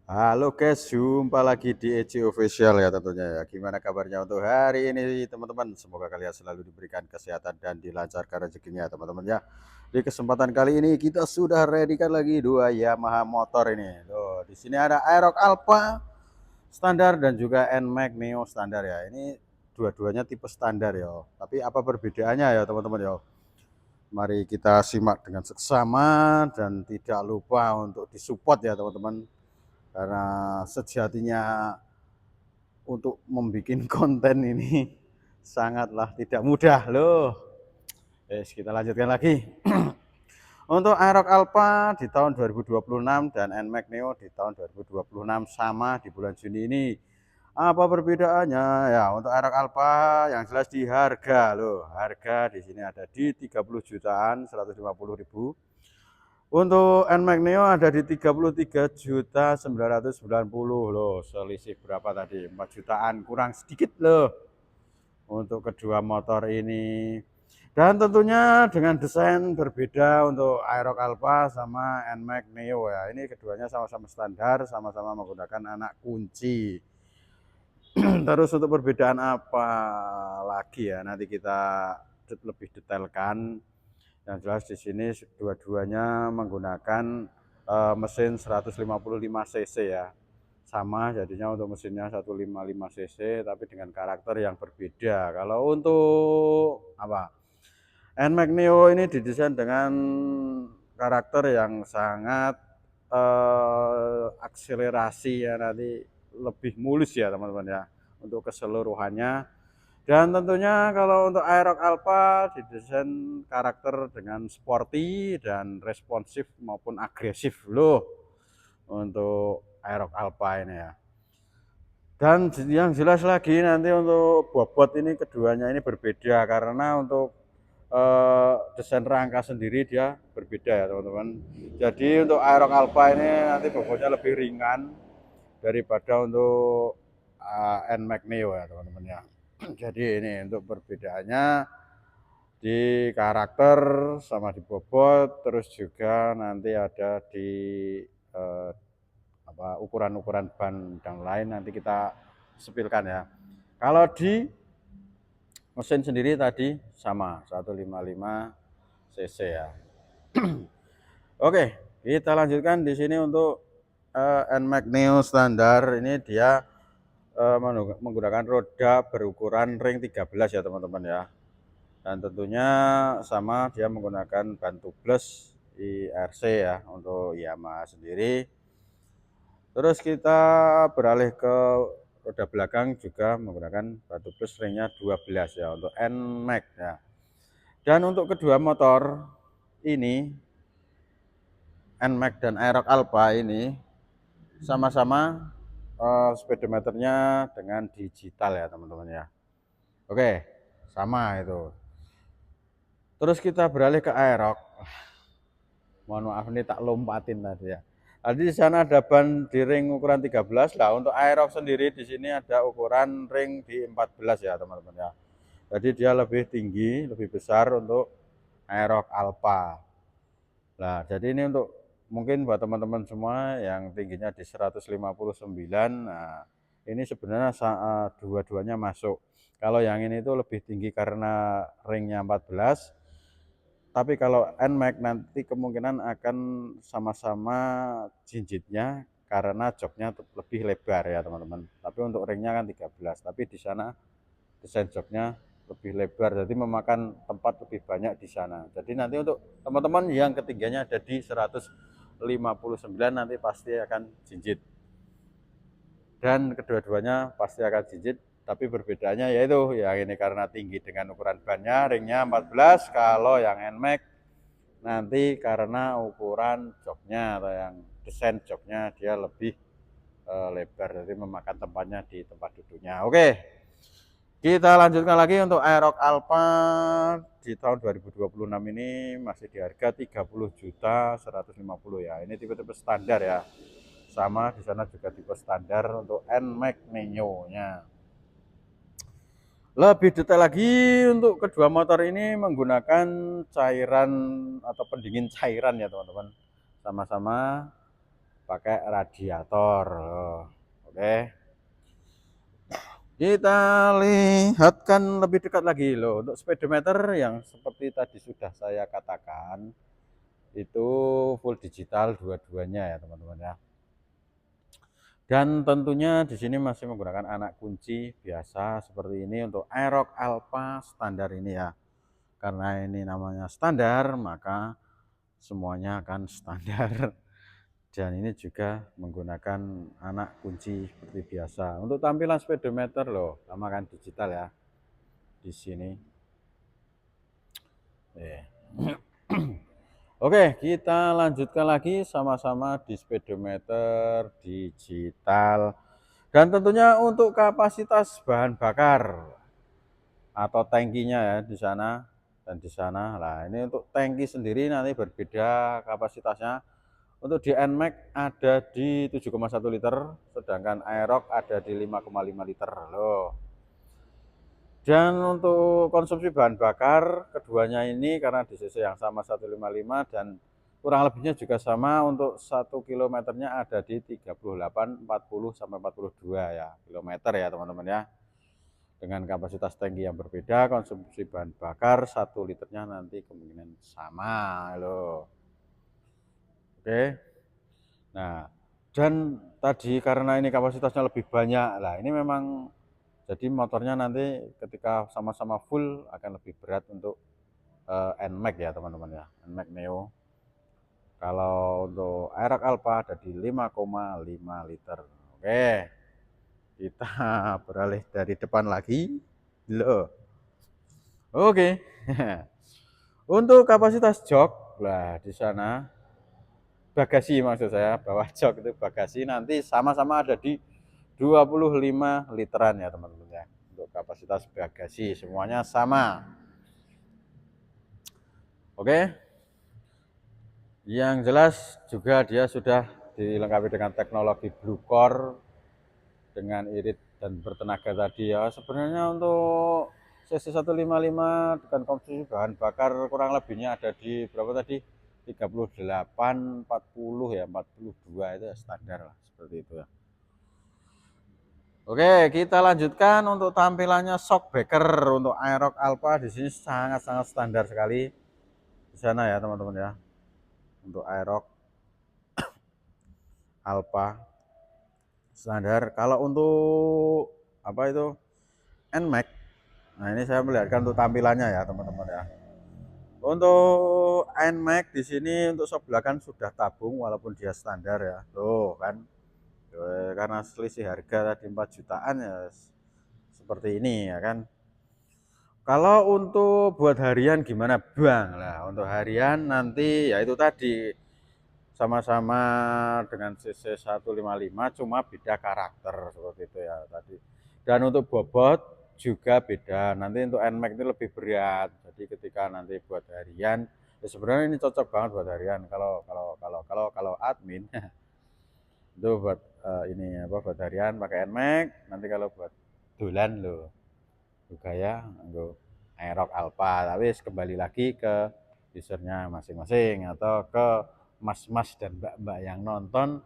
Halo guys, jumpa lagi di EC Official ya tentunya ya. Gimana kabarnya untuk hari ini teman-teman? Semoga kalian selalu diberikan kesehatan dan dilancarkan rezekinya teman-teman ya. Di kesempatan kali ini kita sudah ready kan lagi dua Yamaha motor ini. Tuh, di sini ada Aerox Alpha standar dan juga NMAX Neo standar ya. Ini dua-duanya tipe standar ya. Tapi apa perbedaannya ya teman-teman ya? Mari kita simak dengan seksama dan tidak lupa untuk disupport ya teman-teman, karena sejatinya untuk membuat konten ini sangatlah tidak mudah loh. Kita lanjutkan lagi. Untuk Aerox Alpha di tahun 2026 dan NMAX Neo di tahun 2026 sama di bulan Juni ini. Apa perbedaannya? Ya, untuk Aerox Alpha yang jelas di harga loh. Harga di sini ada di 30 jutaan 150.000. Untuk NMAX Neo ada di 33.990.000 loh. Selisih berapa tadi? 4 jutaan kurang sedikit loh untuk kedua motor ini. Dan tentunya dengan desain berbeda untuk Aerox Alpha sama NMAX Neo ya. Ini keduanya sama-sama standar, sama-sama menggunakan anak kunci. Terus untuk perbedaan apa lagi ya? Nanti kita lebih detailkan. Yang jelas di sini dua-duanya menggunakan mesin 155 cc ya. Sama jadinya untuk mesinnya 155 cc tapi dengan karakter yang berbeda. Kalau untuk apa? NMAX Neo ini didesain dengan karakter yang sangat akselerasi ya, nanti lebih mulus ya teman-teman ya untuk keseluruhannya. Dan tentunya kalau untuk Aerox Alpha didesain karakter dengan sporty dan responsif maupun agresif loh untuk Aerox Alpha ini ya. Dan yang jelas lagi nanti untuk bobot ini keduanya ini berbeda karena untuk desain rangka sendiri dia berbeda ya teman-teman. Jadi untuk Aerox Alpha ini nanti bobotnya lebih ringan daripada untuk NMAX Neo ya teman-teman ya. Jadi ini untuk perbedaannya di karakter sama di bobot, terus juga nanti ada di ukuran-ukuran ban dan lain nanti kita sepilkan ya. Kalau di mesin sendiri tadi sama 155 cc ya. Oke, kita lanjutkan di sini untuk NMAX Neo standar ini dia menggunakan roda berukuran ring 13 ya teman-teman ya. Dan tentunya sama dia menggunakan ban tubeless IRC ya untuk Yamaha sendiri. Terus kita beralih ke roda belakang juga menggunakan ban tubeless ringnya 12 ya untuk NMAX ya. Dan untuk kedua motor ini NMAX dan Aerox Alpha ini sama-sama speedometernya dengan digital ya teman-teman ya. Oke, sama itu. Terus kita beralih ke Aerox. Mohon maaf ini tak lompatin tadi ya. Tadi di sana ada ban di ring ukuran 13. Nah, untuk Aerox sendiri di sini ada ukuran ring di 14 ya teman-teman ya. Jadi dia lebih tinggi, lebih besar untuk Aerox Alpha. Nah, jadi ini untuk mungkin buat teman-teman semua yang tingginya di 159. Nah, ini sebenarnya dua-duanya masuk. Kalau yang ini itu lebih tinggi karena ringnya 14. Tapi kalau NMAX nanti kemungkinan akan sama-sama jinjitnya karena joknya lebih lebar ya teman-teman. Tapi untuk ringnya kan 13. Tapi di sana desain joknya lebih lebar, jadi memakan tempat lebih banyak di sana. Jadi nanti untuk teman-teman yang ketinggiannya ada di 159 nanti pasti akan jinjit. Dan kedua-duanya pasti akan jinjit, tapi perbedaannya yaitu yang ini karena tinggi dengan ukuran bannya ringnya 14, kalau yang NMAX nanti karena ukuran joknya atau yang desain joknya dia lebih lebar, jadi memakan tempatnya di tempat duduknya. Oke, kita lanjutkan lagi untuk Aerox Alpha di tahun 2026 ini masih di harga 30.150.000 ya. Ini tipe-tipe standar ya. Sama di sana juga tipe standar untuk NMAX Neo-nya. Lebih detail lagi untuk kedua motor ini menggunakan cairan atau pendingin cairan ya teman-teman. Sama-sama pakai radiator. Oke. Kita lihatkan lebih dekat lagi loh. Untuk speedometer yang seperti tadi sudah saya katakan, itu full digital dua-duanya ya teman-teman ya. Dan tentunya di sini masih menggunakan anak kunci biasa seperti ini untuk Aerox Alpha standar ini ya. Karena ini namanya standar, maka semuanya akan standar. Dan ini juga menggunakan anak kunci seperti biasa. Untuk tampilan speedometer loh, sama kan digital ya di sini. Oke, kita lanjutkan lagi sama-sama di speedometer digital. Dan tentunya untuk kapasitas bahan bakar atau tangkinya ya di sana dan di sana. Nah, ini untuk tangki sendiri nanti berbeda kapasitasnya. Untuk di NMAX ada di 7,1 liter, sedangkan Aerox ada di 5,5 liter loh. Dan untuk konsumsi bahan bakar keduanya ini karena di cc yang sama 155 dan kurang lebihnya juga sama, untuk 1 kilometernya ada di 38, 40 sampai 42 ya kilometer ya teman-teman ya. Dengan kapasitas tangki yang berbeda, konsumsi bahan bakar 1 liternya nanti kemungkinan sama loh. Oke. Nah, dan tadi karena ini kapasitasnya lebih banyak, lah ini memang jadi motornya nanti ketika sama-sama full akan lebih berat untuk NMAX ya teman-teman ya, NMAX Neo. Kalau untuk Aerox Alpha ada di 5,5 liter. Oke, kita beralih dari depan lagi loh. Oke. Untuk kapasitas jok, lah di sana bagasi, maksud saya bawah jok itu bagasi nanti sama-sama ada di 25 literan ya teman-teman ya. Untuk kapasitas bagasi semuanya sama. Oke. Yang jelas juga dia sudah dilengkapi dengan teknologi Blue Core dengan irit dan bertenaga tadi ya. Sebenarnya untuk cc 155 dengan konsumsi bahan bakar kurang lebihnya ada di berapa tadi? 38, 40 ya, 42 itu ya standar lah seperti itu ya. Oke, kita lanjutkan untuk tampilannya shockbreaker untuk Aerox Alpha di sini sangat-sangat standar sekali di sana ya teman-teman ya. Untuk Aerox Alpha standar. Kalau untuk apa itu NMAX, nah ini saya melihatkan untuk tampilannya ya teman-teman ya. Untuk NMAX di sini untuk shock belakang sudah tabung walaupun dia standar ya. Tuh kan. Karena selisih harga tadi 4 jutaan ya seperti ini ya kan. Kalau untuk buat harian gimana Bang? Nah, untuk harian nanti ya itu tadi sama-sama dengan cc 155 cuma beda karakter seperti itu ya tadi. Dan untuk bobot juga beda. Nanti untuk NMAX itu lebih berat. Jadi ketika nanti buat harian, ya sebenarnya ini cocok banget buat harian. Kalau admin itu buat ini apa buat harian pakai NMAX. Nanti kalau buat dolan loh gaya nggo Aerox Alpha, tapi kembali lagi ke usernya masing-masing atau ke mas-mas dan mbak-mbak yang nonton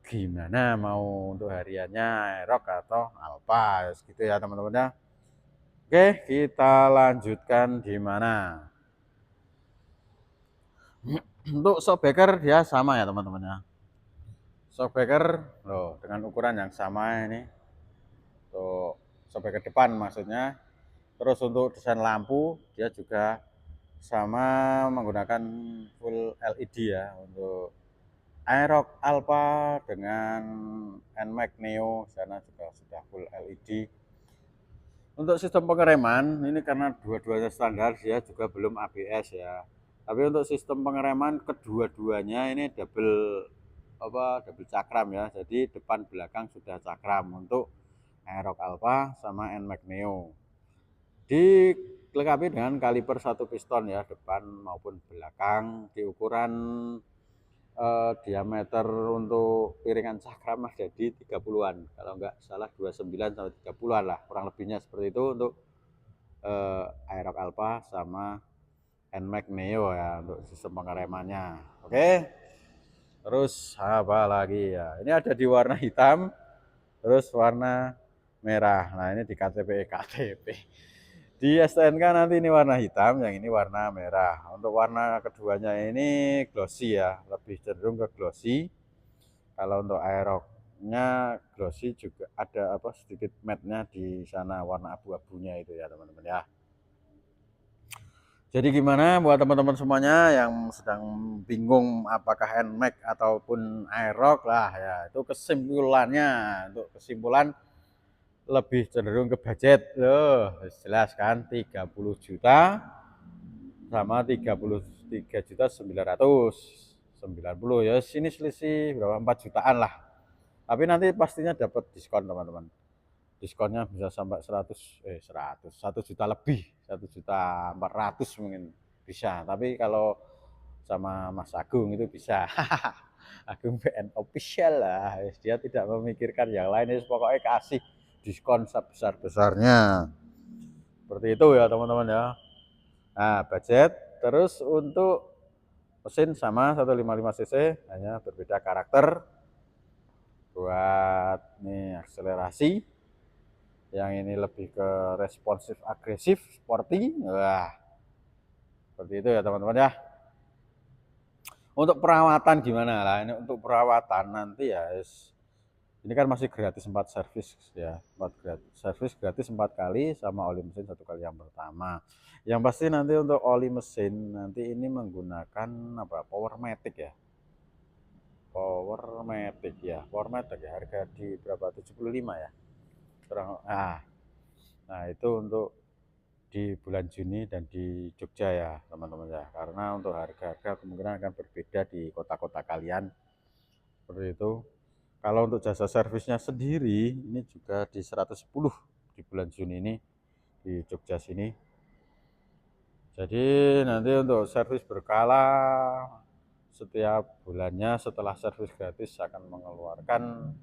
gimana mau untuk hariannya Aerox atau Alpha gitu ya teman-teman ya. Oke, kita lanjutkan di mana? Untuk shockbreaker dia sama ya teman-teman ya. Shockbreaker loh dengan ukuran yang sama ini. Untuk shockbreaker depan maksudnya. Terus untuk desain lampu dia juga sama menggunakan full LED ya untuk Aerox Alpha dengan NMAX Neo sana juga sudah full LED. Untuk sistem pengereman ini karena dua-duanya standar dia juga belum ABS ya. Tapi untuk sistem pengereman kedua-duanya ini double cakram ya. Jadi depan belakang sudah cakram untuk Aerox Alpha sama NMAX Neo. Dilengkapi dengan kaliper 1 piston ya depan maupun belakang. Di ukuran diameter untuk piringan cakram ada di 30-an, kalau enggak salah 29 sampai 30-an lah kurang lebihnya seperti itu untuk Aerox Alpha sama NMAX Neo ya untuk sistem pengeremannya. Oke. Terus apa lagi ya? Ini ada di warna hitam, terus warna merah. Nah, ini di KTP. Di STNK nanti ini warna hitam, yang ini warna merah. Untuk warna keduanya ini glossy ya, lebih cenderung ke glossy. Kalau untuk aeroknya glossy juga ada apa sedikit matte-nya di sana warna abu-abunya itu ya teman-teman ya. Jadi gimana buat teman-teman semuanya yang sedang bingung apakah NMAX ataupun Aerox lah ya, itu kesimpulannya, untuk kesimpulan lebih cenderung ke budget loh, jelas kan 30 juta sama 33.990.000 ya, sini selisih berapa 4 jutaan lah. Tapi nanti pastinya dapat diskon teman-teman. Diskonnya bisa sampai 1 juta lebih, 1.400.000 mungkin bisa. Tapi kalau sama Mas Agung itu bisa. Agung PN official lah, dia tidak memikirkan yang lain, pokoknya kasih diskon sebesar-besarnya. Seperti itu ya teman-teman ya. Nah, budget terus untuk mesin sama 155 cc, hanya berbeda karakter. Buat nih akselerasi, yang ini lebih ke responsif agresif sporty. Wah, seperti itu ya teman-teman ya. Untuk perawatan gimana lah, ini untuk perawatan nanti ya ini kan masih gratis 4 servis ya, 4 gratis servis, gratis 4 kali sama oli mesin 1 kali yang pertama. Yang pasti nanti untuk oli mesin nanti ini menggunakan apa, Powermatic ya, Powermatic ya, harga di berapa, 75 ya kurang. Nah itu untuk di bulan Juni dan di Jogja ya teman-teman ya, karena untuk harga-harga kemungkinan akan berbeda di kota-kota kalian, seperti itu. Kalau untuk jasa servisnya sendiri ini juga di 110 di bulan Juni ini di Jogja sini. Jadi nanti untuk servis berkala setiap bulannya setelah servis gratis akan mengeluarkan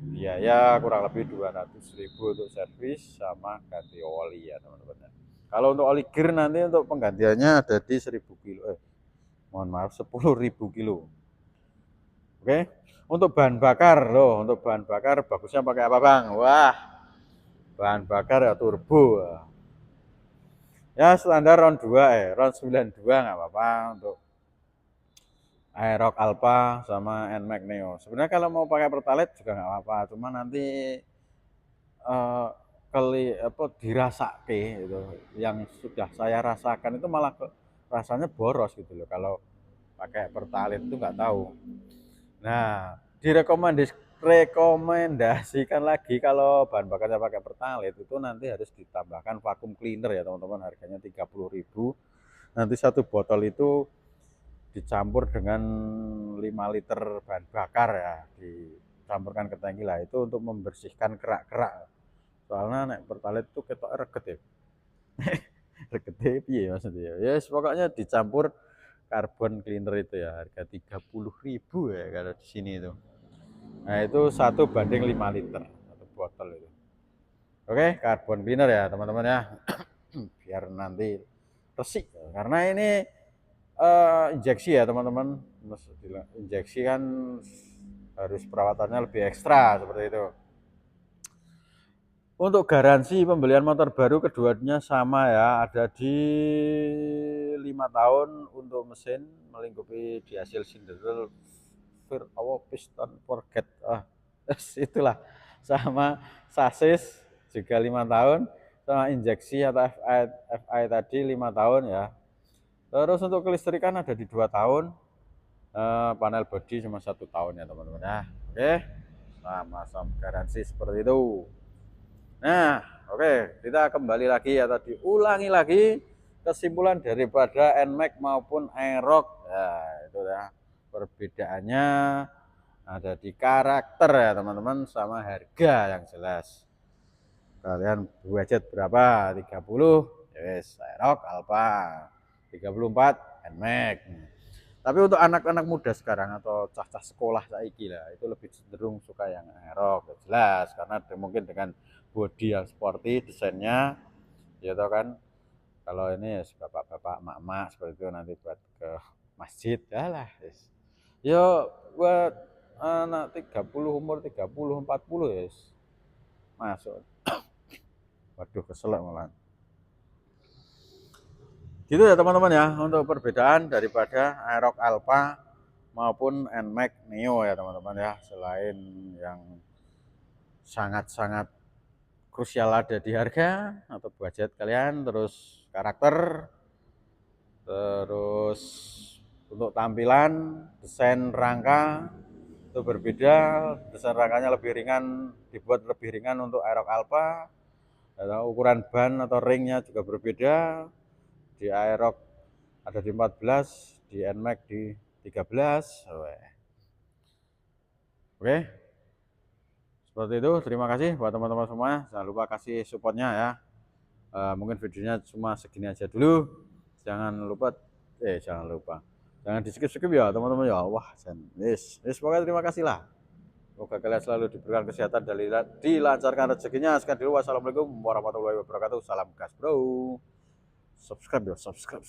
biaya kurang lebih 200.000 untuk servis sama ganti oli ya teman-teman. Kalau untuk oli gear nanti untuk penggantiannya ada di 1000 kilo, mohon maaf 10.000 kilo. Oke. Untuk bahan bakar loh, untuk bahan bakar bagusnya pakai apa bang? Wah, bahan bakar ya turbo. Ya standar round 2 round 92 nggak apa-apa untuk Aerox Alpha sama NMAX Neo. Sebenarnya kalau mau pakai Pertalite juga nggak apa-apa, cuma nanti eh, dirasake gitu. Yang sudah saya rasakan itu malah rasanya boros gitu loh kalau pakai Pertalite itu nggak tahu. Nah, rekomendasikan lagi kalau bahan bakarnya pakai Pertalite itu nanti harus ditambahkan vacuum cleaner ya teman-teman, harganya 30.000. Nanti satu botol itu dicampur dengan 5 liter bahan bakar ya, dicampurkan ke tangki lah, itu untuk membersihkan kerak-kerak. Soalnya nek Pertalite itu ketok reget ya. Reget piye maksudnya? Ya yes, pokoknya dicampur carbon cleaner itu ya, harga 30.000 ya kalau di sini itu. Nah, itu 1 banding 5 liter satu botol itu. Oke, carbon cleaner ya teman-teman ya. Biar nanti resik karena ini injeksi ya teman-teman. Injeksi kan harus perawatannya lebih ekstra seperti itu. Untuk garansi pembelian motor baru keduanya sama ya, ada di 5 tahun untuk mesin melingkupi di hasil Cinderella piston forget, itulah, sama sasis juga 5 tahun, sama injeksi atau FI tadi 5 tahun ya. Terus untuk kelistrikan ada di 2 tahun, panel body cuma 1 tahun ya teman-teman ya. Oke, sama-sama garansi seperti itu. Nah, oke, kita kembali lagi atau diulangi lagi kesimpulan daripada NMAX maupun Aerox. Ya, itu ya. Perbedaannya ada di karakter ya teman-teman, sama harga yang jelas. Kalian budget berapa? 30, yes, Aerox Alpha. 34 NMAX. Tapi untuk anak-anak muda sekarang atau cah-cah sekolah saiki lah, itu lebih cenderung suka yang Aerox, jelas, karena mungkin dengan bodi yang sporty, desainnya, ya tau kan. Kalau ini ya bapak-bapak, emak-emak seperti itu nanti buat ke masjid, ya lah. Ya buat anak 30, umur 30, 40 ya masuk. Waduh keselak malah. Gitu ya teman-teman ya untuk perbedaan daripada Aerox Alpha maupun NMAX Neo ya teman-teman ya. Selain yang sangat-sangat krusial ada di harga atau budget kalian, terus karakter, terus untuk tampilan, desain rangka itu berbeda. Desain rangkanya lebih ringan, dibuat lebih ringan untuk Aerox Alpha. Ukuran ban atau ringnya juga berbeda. Di Aerox ada di 14, di NMAX di 13. Oke, seperti itu. Terima kasih buat teman-teman semua. Jangan lupa kasih supportnya ya. Mungkin videonya cuma segini aja dulu. Jangan di skip ya teman-teman ya. Wah, yes pokoknya terima kasih lah. Semoga kalian selalu diberikan kesehatan dan dilancarkan rezekinya. Sekian dulu. Wassalamualaikum warahmatullahi wabarakatuh. Salam gas bro. Subscribe ya, subscribe.